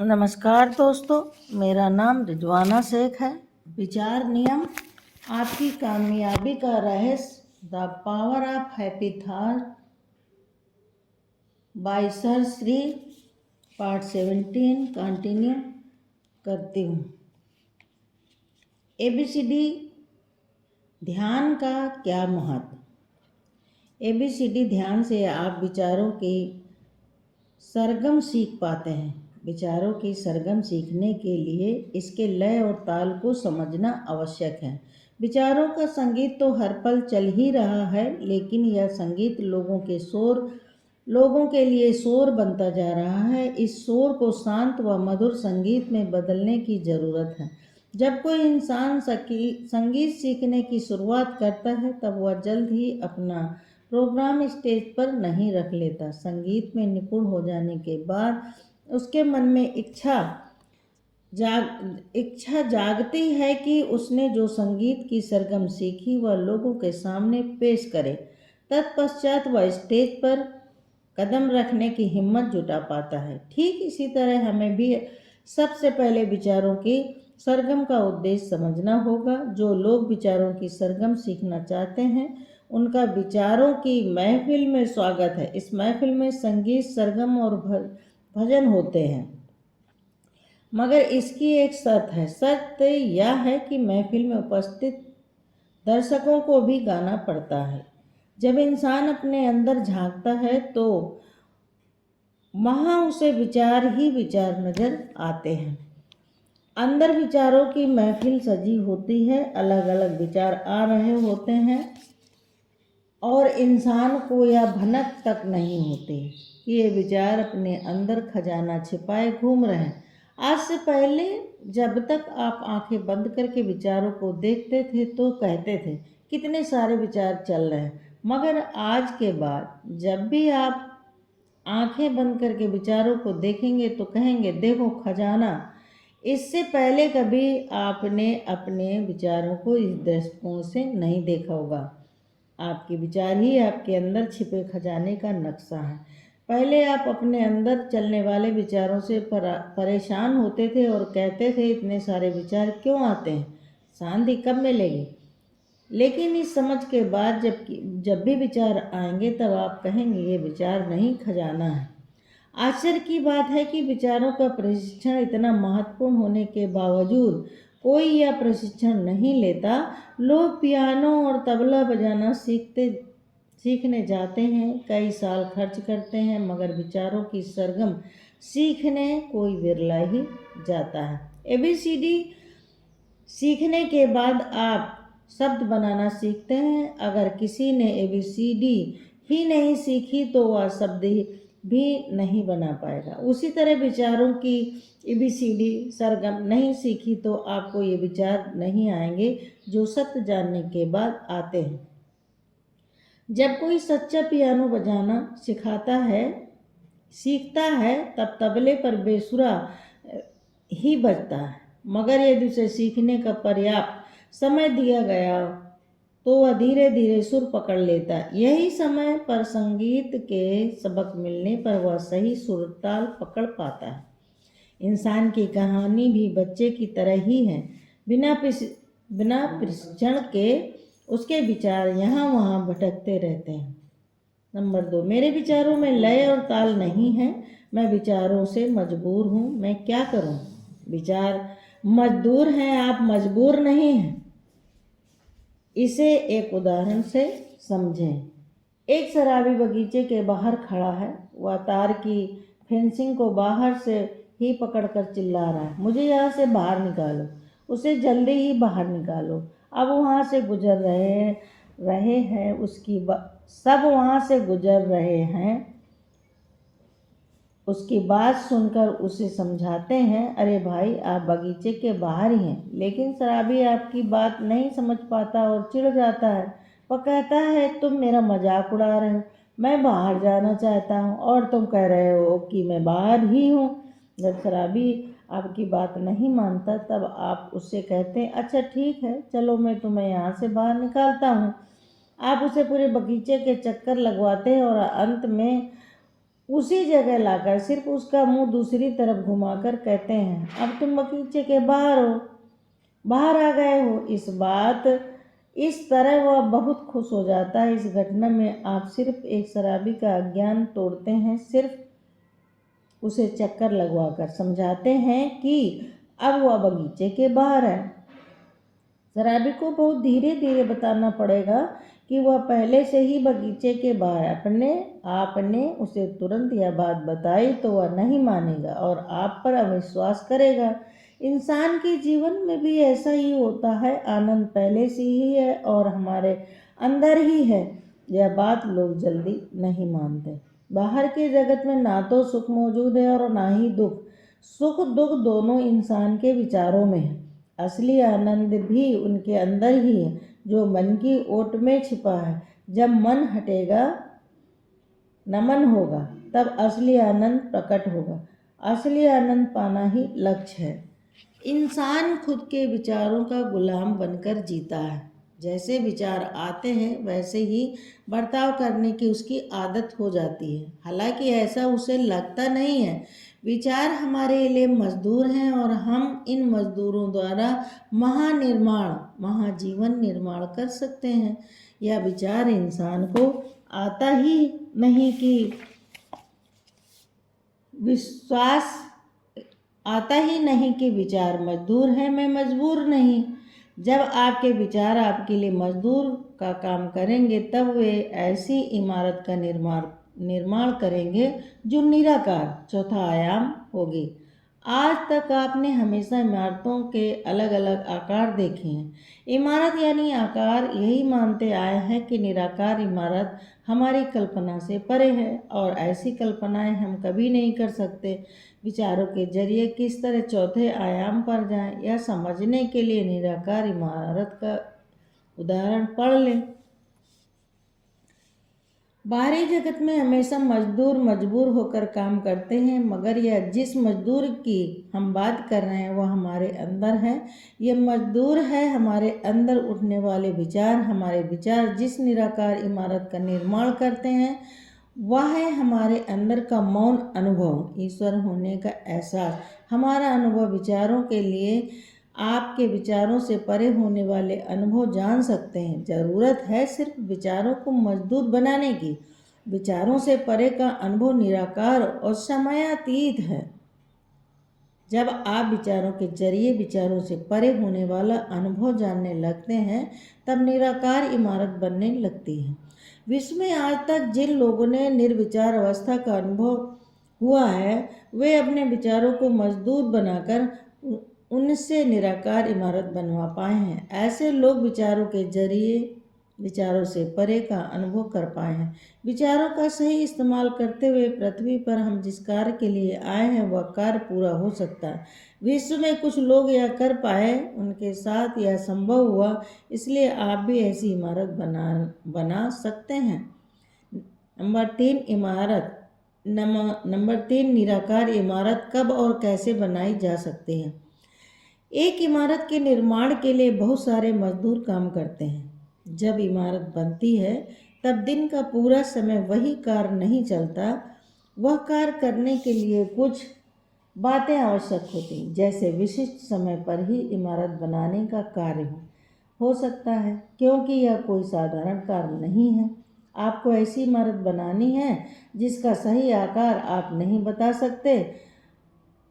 नमस्कार दोस्तों, मेरा नाम रिजवाना शेख है। विचार नियम, आपकी कामयाबी का रहस्य, the power of happy thought bye sir Shri, part 17 continue करती हूँ। ABCD ध्यान का क्या महत्व। ABCD ध्यान से आप विचारों की सरगम सीख पाते हैं। विचारों की सरगम सीखने के लिए इसके लय और ताल को समझना आवश्यक है। विचारों का संगीत तो हर पल चल ही रहा है, लेकिन यह संगीत लोगों के लिए शोर बनता जा रहा है। इस शोर को शांत व मधुर संगीत में बदलने की ज़रूरत है। जब कोई इंसान संगीत सीखने की शुरुआत करता है, तब वह जल्द ही अपना प्रोग्राम स्टेज पर नहीं रख लेता। संगीत में निपुण हो जाने के बाद उसके मन में इच्छा जागती है कि उसने जो संगीत की सरगम सीखी वह लोगों के सामने पेश करे। तत्पश्चात वह स्टेज पर कदम रखने की हिम्मत जुटा पाता है। ठीक इसी तरह हमें भी सबसे पहले विचारों की सरगम का उद्देश्य समझना होगा। जो लोग विचारों की सरगम सीखना चाहते हैं, उनका विचारों की महफिल में स्वागत है। इस महफिल में संगीत, सरगम और भजन होते हैं, मगर इसकी एक शर्त है। शर्त यह है कि महफिल में उपस्थित दर्शकों को भी गाना पड़ता है। जब इंसान अपने अंदर झांकता है तो वहाँ उसे विचार ही विचार नजर आते हैं। अंदर विचारों की महफिल सजी होती है, अलग अलग विचार आ रहे होते हैं और इंसान को यह भनक तक नहीं होती कि ये विचार अपने अंदर खजाना छिपाए घूम रहे हैं। आज से पहले जब तक आप आंखें बंद करके विचारों को देखते थे तो कहते थे कितने सारे विचार चल रहे हैं, मगर आज के बाद जब भी आप आंखें बंद करके विचारों को देखेंगे तो कहेंगे देखो खजाना। इससे पहले कभी आपने अपने विचारों को इस दृष्टिकोण से नहीं देखा होगा। आपके विचार ही आपके अंदर छिपे खजाने का नक्शा है। पहले आप अपने अंदर चलने वाले विचारों से परेशान होते थे और कहते थे इतने सारे विचार क्यों आते हैं, शांति कब मिलेगी। लेकिन इस समझ के बाद जब भी विचार आएंगे तब आप कहेंगे ये विचार नहीं खजाना है। आश्चर्य की बात है कि विचारों का प्रशिक्षण इतना महत्वपूर्ण होने के बावजूद कोई यह प्रशिक्षण नहीं लेता। लोग पियानो और तबला बजाना सीखने जाते हैं, कई साल खर्च करते हैं, मगर विचारों की सरगम सीखने कोई विरला ही जाता है। ABCD सीखने के बाद आप शब्द बनाना सीखते हैं। अगर किसी ने ABCD ही नहीं सीखी तो वह शब्द भी नहीं बना पाएगा। उसी तरह विचारों की ABCD सरगम नहीं सीखी तो आपको ये विचार नहीं आएंगे जो सत्य जानने के बाद आते हैं। जब कोई सच्चा पियानो बजाना सीखता है तब तबले पर बेसुरा ही बजता है, मगर यदि उसे सीखने का पर्याप्त समय दिया गया तो वह धीरे धीरे सुर पकड़ लेता है। यही समय पर संगीत के सबक मिलने पर वह सही सुर ताल पकड़ पाता है। इंसान की कहानी भी बच्चे की तरह ही है। बिना प्रशिक्षण के उसके विचार यहाँ वहाँ भटकते रहते हैं। नंबर 2, मेरे विचारों में लय और ताल नहीं है। मैं विचारों से मजबूर हूँ, मैं क्या करूँ। विचार मजदूर हैं, आप मजबूर नहीं हैं। इसे एक उदाहरण से समझें। एक शराबी बगीचे के बाहर खड़ा है। वह तार की फेंसिंग को बाहर से ही पकड़कर चिल्ला रहा है, मुझे यहाँ से बाहर निकालो, उसे जल्दी ही बाहर निकालो। अब वहाँ से गुजर रहे हैं सब वहाँ से गुजर रहे हैं। उसकी बात सुनकर उसे समझाते हैं, अरे भाई आप बगीचे के बाहर ही हैं। लेकिन शराबी आपकी बात नहीं समझ पाता और चिढ़ जाता है। वह कहता है तुम मेरा मजाक उड़ा रहे हो, मैं बाहर जाना चाहता हूँ और तुम कह रहे हो कि मैं बाहर ही हूँ। जब शराबी आपकी बात नहीं मानता तब आप उससे कहते हैं अच्छा ठीक है, चलो मैं तुम्हें यहाँ से बाहर निकालता हूँ। आप उसे पूरे बगीचे के चक्कर लगवाते हैं और अंत में उसी जगह लाकर सिर्फ उसका मुंह दूसरी तरफ घुमाकर कहते हैं, अब तुम बगीचे के बाहर आ गए हो। इस तरह वह बहुत खुश हो जाता है। इस घटना में आप सिर्फ एक शराबी का अज्ञान तोड़ते हैं, सिर्फ उसे चक्कर लगवाकर समझाते हैं कि अब वह बगीचे के बाहर है। शराबी को बहुत धीरे धीरे बताना पड़ेगा कि वह पहले से ही बगीचे के बाहर है। आपने उसे तुरंत यह बात बताई तो वह नहीं मानेगा और आप पर अविश्वास करेगा। इंसान के जीवन में भी ऐसा ही होता है। आनंद पहले से ही है और हमारे अंदर ही है। यह बात लोग जल्दी नहीं मानते। बाहर के जगत में ना तो सुख मौजूद है और ना ही दुख। सुख दुख दोनों इंसान के विचारों में है। असली आनंद भी उनके अंदर ही है जो मन की ओट में छिपा है। जब मन हटेगा, नमन होगा, तब असली आनंद प्रकट होगा। असली आनंद पाना ही लक्ष्य है। इंसान खुद के विचारों का गुलाम बनकर जीता है। जैसे विचार आते हैं वैसे ही बर्ताव करने की उसकी आदत हो जाती है। हालांकि ऐसा उसे लगता नहीं है। विचार हमारे लिए मजदूर हैं और हम इन मजदूरों द्वारा महाजीवन निर्माण कर सकते हैं। यह विचार इंसान को आता ही नहीं कि विचार मजदूर है, मैं मजबूर नहीं। जब आपके विचार आपके लिए मजदूर का काम करेंगे तब वे ऐसी इमारत का निर्माण करेंगे जो निराकार चौथा आयाम होगी। आज तक आपने हमेशा इमारतों के अलग अलग आकार देखे हैं। इमारत यानी आकार यही मानते आए हैं कि निराकार इमारत हमारी कल्पना से परे है और ऐसी कल्पनाएं हम कभी नहीं कर सकते। विचारों के जरिए किस तरह चौथे आयाम पर जाएं, यह समझने के लिए निराकार इमारत का उदाहरण पढ़ लें। बाहरी जगत में हमेशा मजदूर मजबूर होकर काम करते हैं, मगर यह जिस मजदूर की हम बात कर रहे हैं वह हमारे अंदर है। यह मजदूर है हमारे अंदर उठने वाले विचार। हमारे विचार जिस निराकार इमारत का निर्माण करते हैं वह है हमारे अंदर का मौन अनुभव, ईश्वर होने का एहसास। हमारा अनुभव विचारों के लिए आपके विचारों से परे होने वाले अनुभव जान सकते हैं। जरूरत है सिर्फ विचारों को मजबूत बनाने की। विचारों से परे का अनुभव निराकार और समयातीत है। जब आप विचारों के जरिए विचारों से परे होने वाला अनुभव जानने लगते हैं तब निराकार इमारत बनने लगती है। विश्व में आज तक जिन लोगों ने निर्विचार अवस्था का अनुभव हुआ है वे अपने विचारों को मजबूत बनाकर उनसे निराकार इमारत बनवा पाए हैं। ऐसे लोग विचारों के जरिए विचारों से परे का अनुभव कर पाए हैं। विचारों का सही इस्तेमाल करते हुए पृथ्वी पर हम जिस कार्य के लिए आए हैं वह कार्य पूरा हो सकता है। विश्व में कुछ लोग यह कर पाए, उनके साथ यह संभव हुआ, इसलिए आप भी ऐसी इमारत बना सकते हैं। नंबर 3 निराकार इमारत कब और कैसे बनाई जा सकती है। एक इमारत के निर्माण के लिए बहुत सारे मजदूर काम करते हैं। जब इमारत बनती है तब दिन का पूरा समय वही कार्य नहीं चलता। वह कार्य करने के लिए कुछ बातें आवश्यक होती हैं, जैसे विशिष्ट समय पर ही इमारत बनाने का कार्य हो सकता है, क्योंकि यह कोई साधारण कार्य नहीं है। आपको ऐसी इमारत बनानी है जिसका सही आकार आप नहीं बता सकते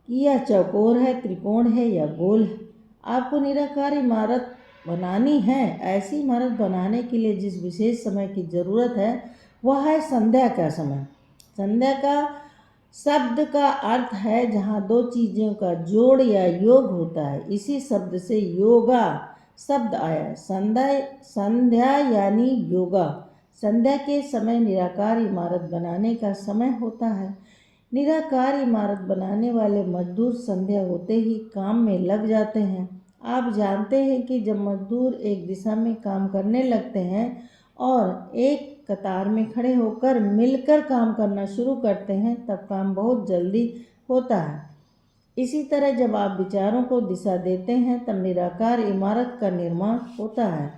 कि यह चौकोर है, त्रिकोण है या गोल है। आपको निराकार इमारत बनानी है। ऐसी इमारत बनाने के लिए जिस विशेष समय की जरूरत है वह है संध्या का समय। संध्या का शब्द का अर्थ है जहाँ दो चीज़ों का जोड़ या योग होता है। इसी शब्द से योगा शब्द आया। संध्या यानी योगा। संध्या के समय निराकार इमारत बनाने का समय होता है। निराकार इमारत बनाने वाले मजदूर संध्या होते ही काम में लग जाते हैं। आप जानते हैं कि जब मजदूर एक दिशा में काम करने लगते हैं और एक कतार में खड़े होकर मिलकर काम करना शुरू करते हैं तब काम बहुत जल्दी होता है। इसी तरह जब आप विचारों को दिशा देते हैं तब निराकार इमारत का निर्माण होता है।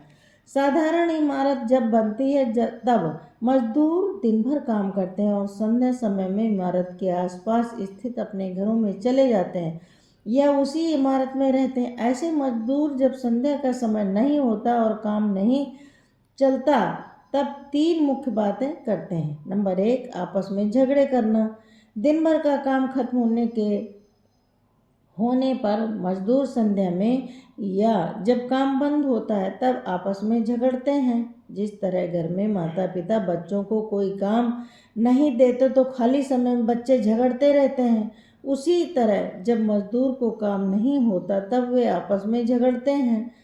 साधारण इमारत जब बनती है तब मजदूर दिन भर काम करते हैं और संध्या समय में इमारत के आसपास स्थित अपने घरों में चले जाते हैं या उसी इमारत में रहते हैं। ऐसे मजदूर जब संध्या का समय नहीं होता और काम नहीं चलता तब 3 मुख्य बातें करते हैं। नंबर 1, आपस में झगड़े करना। दिन भर का काम खत्म होने पर मजदूर संध्या में या जब काम बंद होता है तब आपस में झगड़ते हैं। जिस तरह घर में माता पिता बच्चों को कोई काम नहीं देते तो खाली समय में बच्चे झगड़ते रहते हैं, उसी तरह जब मजदूर को काम नहीं होता तब वे आपस में झगड़ते हैं।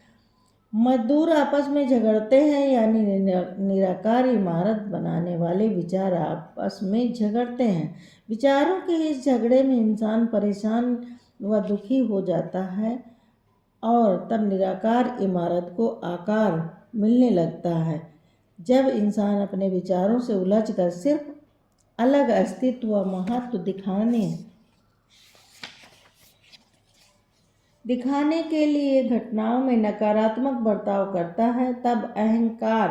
मजदूर आपस में झगड़ते हैं यानी निराकार इमारत बनाने वाले विचार आपस में झगड़ते हैं। विचारों के इस झगड़े में इंसान परेशान व दुखी हो जाता है और तब निराकार इमारत को आकार मिलने लगता है। जब इंसान अपने विचारों से उलझकर सिर्फ अलग अस्तित्व व महत्व दिखाने के लिए घटनाओं में नकारात्मक बर्ताव करता है तब अहंकार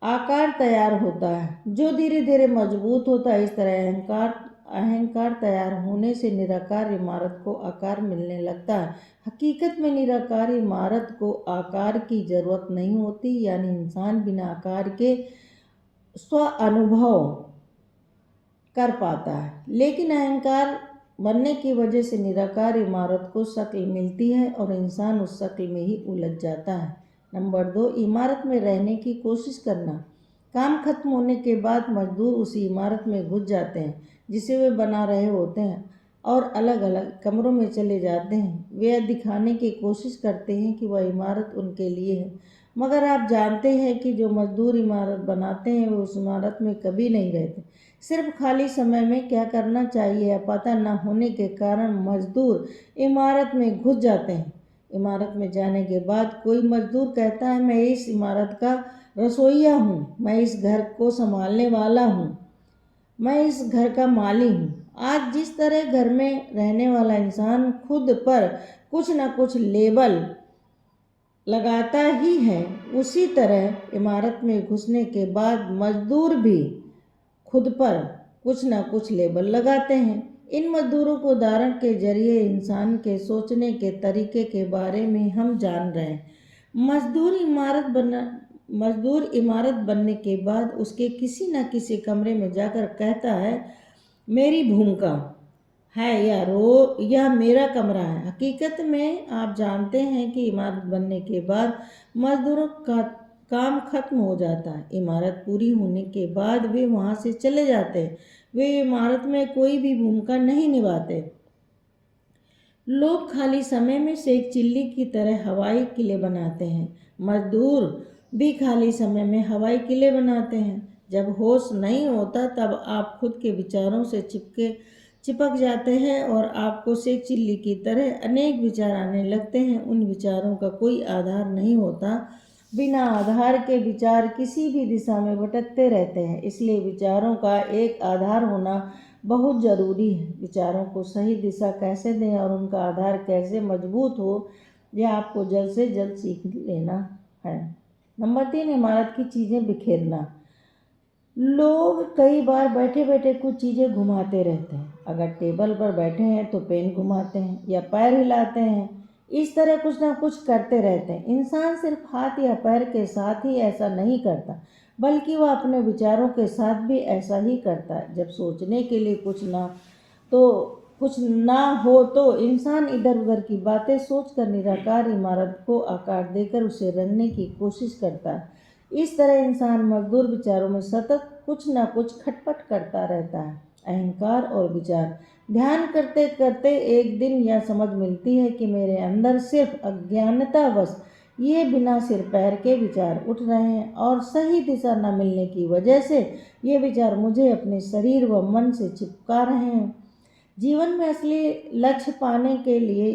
आकार तैयार होता है जो धीरे धीरे मजबूत होता है। इस तरह अहंकार तैयार होने से निराकार इमारत को आकार मिलने लगता है। हकीकत में निराकार इमारत को आकार की जरूरत नहीं होती, यानी इंसान बिना आकार के स्व अनुभव कर पाता है, लेकिन अहंकार बनने की वजह से निराकार इमारत को शक्ल मिलती है और इंसान उस शक्ल में ही उलझ जाता है। नंबर 2, इमारत में रहने की कोशिश करना। काम खत्म होने के बाद मजदूर उसी इमारत में घुस जाते हैं जिसे वे बना रहे होते हैं और अलग अलग कमरों में चले जाते हैं। वे दिखाने की कोशिश करते हैं कि वह इमारत उनके लिए है, मगर आप जानते हैं कि जो मजदूर इमारत बनाते हैं वो उस इमारत में कभी नहीं रहते। सिर्फ खाली समय में क्या करना चाहिए या पता न होने के कारण मजदूर इमारत में घुस जाते हैं। इमारत में जाने के बाद कोई मजदूर कहता है, मैं इस इमारत का रसोइया हूँ, मैं इस घर को संभालने वाला हूँ, मैं इस घर का माली हूँ। आज जिस तरह घर में रहने वाला इंसान खुद पर कुछ न कुछ लेबल लगाता ही है, उसी तरह इमारत में घुसने के बाद मजदूर भी खुद पर कुछ न कुछ लेबल लगाते हैं। इन मजदूरों को उदाहरण के जरिए इंसान के सोचने के तरीके के बारे में हम जान रहे हैं। मजदूर इमारत बनने के बाद उसके किसी न किसी कमरे में जाकर कहता है, मेरी भूमिका है या मेरा कमरा है। हकीकत में आप जानते हैं कि इमारत बनने के बाद मजदूरों का काम खत्म हो जाता है। इमारत पूरी होने के बाद वे वहाँ से चले जाते हैं। वे इमारत में कोई भी भूमिका नहीं निभाते। लोग खाली समय में शेख चिल्ली की तरह हवाई किले बनाते हैं। मजदूर भी खाली समय में हवाई किले बनाते हैं। जब होश नहीं होता तब आप खुद के विचारों से चिपक जाते हैं और आपको शेख चिल्ली की तरह अनेक विचार आने लगते हैं। उन विचारों का कोई आधार नहीं होता। बिना आधार के विचार किसी भी दिशा में भटकते रहते हैं, इसलिए विचारों का एक आधार होना बहुत ज़रूरी है। विचारों को सही दिशा कैसे दें और उनका आधार कैसे मजबूत हो, यह आपको जल्द से जल्द सीख लेना है। नंबर 3, इमारत की चीज़ें बिखेरना। लोग कई बार बैठे बैठे कुछ चीज़ें घुमाते रहते हैं। अगर टेबल पर बैठे हैं तो पेन घुमाते हैं या पैर हिलाते हैं। इस तरह कुछ ना कुछ करते रहते हैं। इंसान सिर्फ हाथ या पैर के साथ ही ऐसा नहीं करता, बल्कि वह अपने विचारों के साथ भी ऐसा ही करता है। जब सोचने के लिए कुछ ना हो तो इंसान इधर उधर की बातें सोचकर निराकार इमारत को आकार देकर उसे रंगने की कोशिश करता है। इस तरह इंसान मजदूर विचारों में सतत कुछ न कुछ खटपट करता रहता है। अहंकार और विचार। ध्यान करते करते एक दिन यह समझ मिलती है कि मेरे अंदर सिर्फ अज्ञानतावश ये बिना सिर पैर के विचार उठ रहे हैं और सही दिशा न मिलने की वजह से ये विचार मुझे अपने शरीर व मन से चिपका रहे हैं। जीवन में असली लक्ष्य पाने के लिए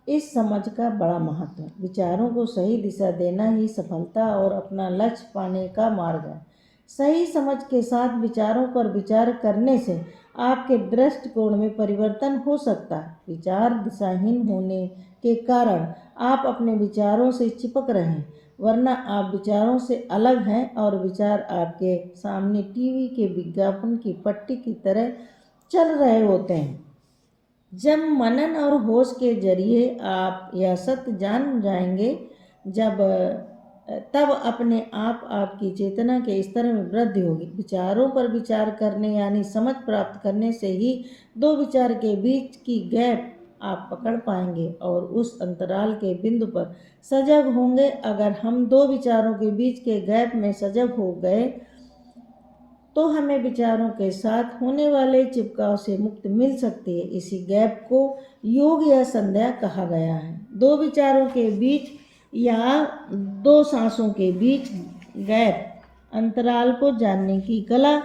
इस समझ का बड़ा महत्व है। विचारों को सही दिशा देना ही सफलता और अपना लक्ष्य पाने का मार्ग है। सही समझ के साथ विचारों पर विचार करने से आपके दृष्टिकोण में परिवर्तन हो सकता है। विचार दिशाहीन होने के कारण आप अपने विचारों से चिपक रहे हैं, वरना आप विचारों से अलग हैं और विचार आपके सामने टीवी के विज्ञापन की पट्टी की तरह चल रहे होते हैं। जब मनन और होश के जरिए आप यह सत्य जान जाएंगे, तब अपने आप आपकी चेतना के स्तर में वृद्धि होगी। विचारों पर विचार करने यानी समझ प्राप्त करने से ही दो विचार के बीच की गैप आप पकड़ पाएंगे और उस अंतराल के बिंदु पर सजग होंगे। अगर हम दो विचारों के बीच के गैप में सजग हो गए तो हमें विचारों के साथ होने वाले चिपकाव से मुक्ति मिल सकती है। इसी गैप को योग या संध्या कहा गया है। दो विचारों के बीच या दो सांसों के बीच गैप अंतराल को जानने की कला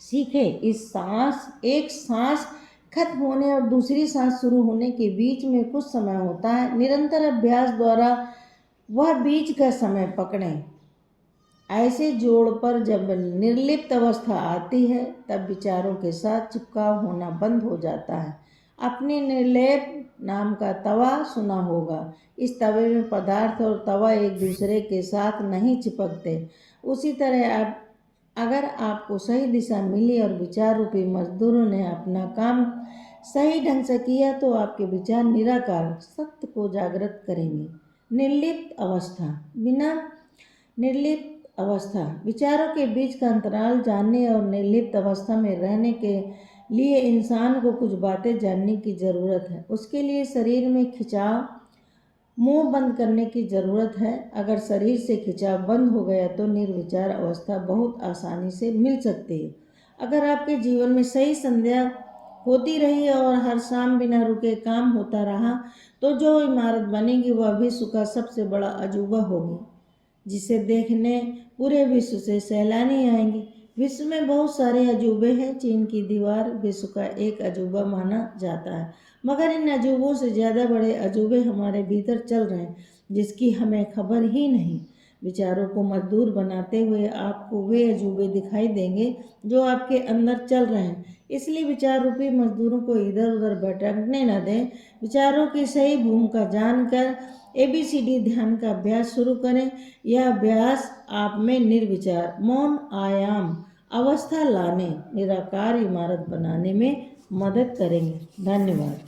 सीखें। एक सांस खत्म होने और दूसरी सांस शुरू होने के बीच में कुछ समय होता है। निरंतर अभ्यास द्वारा वह बीच का समय पकड़ें। ऐसे जोड़ पर जब निर्लिप्त अवस्था आती है तब विचारों के साथ चिपकाव होना बंद हो जाता है। अपने निर्लेप नाम का तवा सुना होगा। इस तवे में पदार्थ और तवा एक दूसरे के साथ नहीं चिपकते। उसी तरह अगर आपको सही दिशा मिली और विचार रूपी मजदूरों ने अपना काम सही ढंग से किया तो आपके विचार निराकार सत्य को जागृत करेंगे। निर्लिप्त अवस्था विचारों के बीच का अंतराल जानने और निर्लिप्त अवस्था में रहने के लिए इंसान को कुछ बातें जानने की ज़रूरत है। उसके लिए शरीर में खिंचाव, मुंह बंद करने की ज़रूरत है। अगर शरीर से खिंचाव बंद हो गया तो निर्विचार अवस्था बहुत आसानी से मिल सकती है। अगर आपके जीवन में सही संध्या होती रही और हर शाम बिना रुके काम होता रहा तो जो इमारत बनेगी वह विश्व का सबसे बड़ा अजूबा होगी, जिसे देखने पूरे विश्व से सैलानी आएंगे। विश्व में बहुत सारे अजूबे हैं। चीन की दीवार विश्व का एक अजूबा माना जाता है, मगर इन अजूबों से ज़्यादा बड़े अजूबे हमारे भीतर चल रहे हैं, जिसकी हमें खबर ही नहीं। विचारों को मजदूर बनाते हुए आपको वे अजूबे दिखाई देंगे जो आपके अंदर चल रहे हैं। इसलिए विचार रूपी मजदूरों को इधर उधर भटकने न दें। विचारों की सही भूमिका जानकर ABCD ध्यान का अभ्यास शुरू करें। यह अभ्यास आप में निर्विचार मौन आयाम अवस्था लाने, निराकार इमारत बनाने में मदद करेंगे। धन्यवाद।